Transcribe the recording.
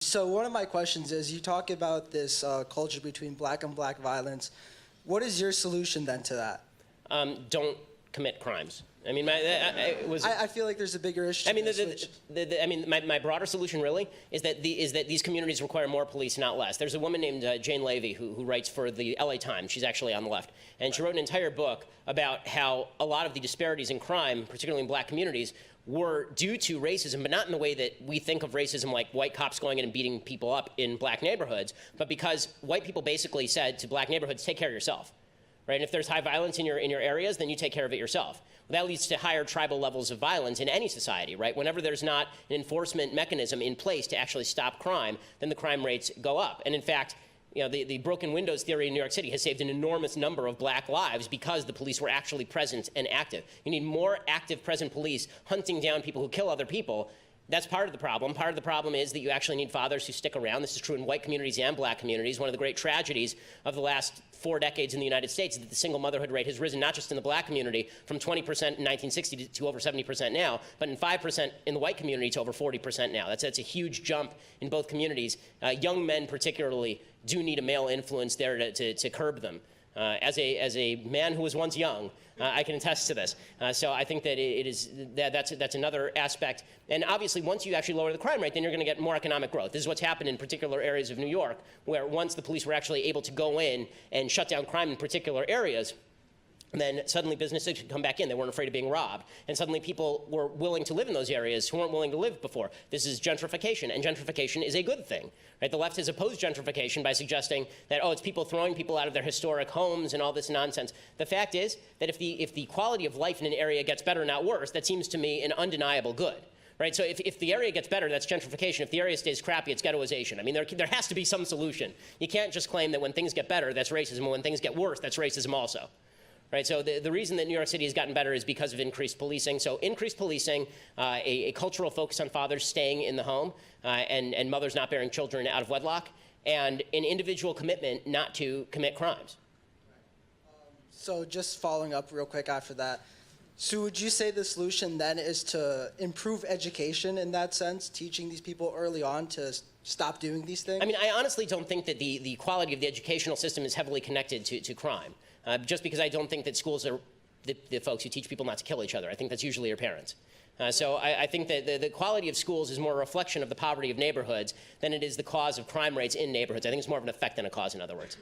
So one of my questions is, you talk about this culture between black and black violence. What is your solution then to that? Don't commit crimes. I mean, I feel like there's a bigger issue. I mean, my broader solution really is that these communities require more police, not less. There's a woman named Jane Levy who writes for the LA Times. She's actually on the left, and she wrote an entire book about how a lot of the disparities in crime, particularly in black communities, were due to racism, but not in the way that we think of racism, like white cops going in and beating people up in black neighborhoods, but because white people basically said to black neighborhoods, take care of yourself. Right? And if there's high violence in your areas, then you take care of it yourself. Well, that leads to higher tribal levels of violence in any society, right? Whenever there's not an enforcement mechanism in place to actually stop crime, then the crime rates go up. And in fact, you know, the broken windows theory in New York City has saved an enormous number of black lives because the police were actually present and active. You need more active, present police hunting down people who kill other people. That's part of the problem. Part of the problem is that you actually need fathers who stick around. This is true in white communities and black communities. One of the great tragedies of the last 4 decades in the United States is that the single motherhood rate has risen not just in the black community from 20% in 1960 to over 70% now, but in 5% in the white community to over 40% now. That's a huge jump in both communities. Young men particularly do need a male influence there to curb them. As a man who was once young, I can attest to this. So I think that that's another aspect. And obviously, once you actually lower the crime rate, then you're going to get more economic growth. This is what's happened in particular areas of New York, where once the police were actually able to go in and shut down crime in particular areas, then suddenly businesses could come back in. They weren't afraid of being robbed. And suddenly people were willing to live in those areas who weren't willing to live before. This is gentrification, and gentrification is a good thing. Right? The left has opposed gentrification by suggesting that, oh, it's people throwing people out of their historic homes and all this nonsense. The fact is that if the quality of life in an area gets better, not worse, that seems to me an undeniable good. Right? So if the area gets better, that's gentrification. If the area stays crappy, it's ghettoization. I mean, there has to be some solution. You can't just claim that when things get better, that's racism, and when things get worse, that's racism also. Right, so the reason that New York City has gotten better is because of increased policing. So increased policing, a cultural focus on fathers staying in the home and mothers not bearing children out of wedlock, and an individual commitment not to commit crimes. So just following up real quick after that, so would you say the solution then is to improve education in that sense, teaching these people early on to stop doing these things? I mean, I honestly don't think that the quality of the educational system is heavily connected to crime. Just because I don't think that schools are the folks who teach people not to kill each other. I think that's usually your parents. So I think that the quality of schools is more a reflection of the poverty of neighborhoods than it is the cause of crime rates in neighborhoods. I think it's more of an effect than a cause, in other words.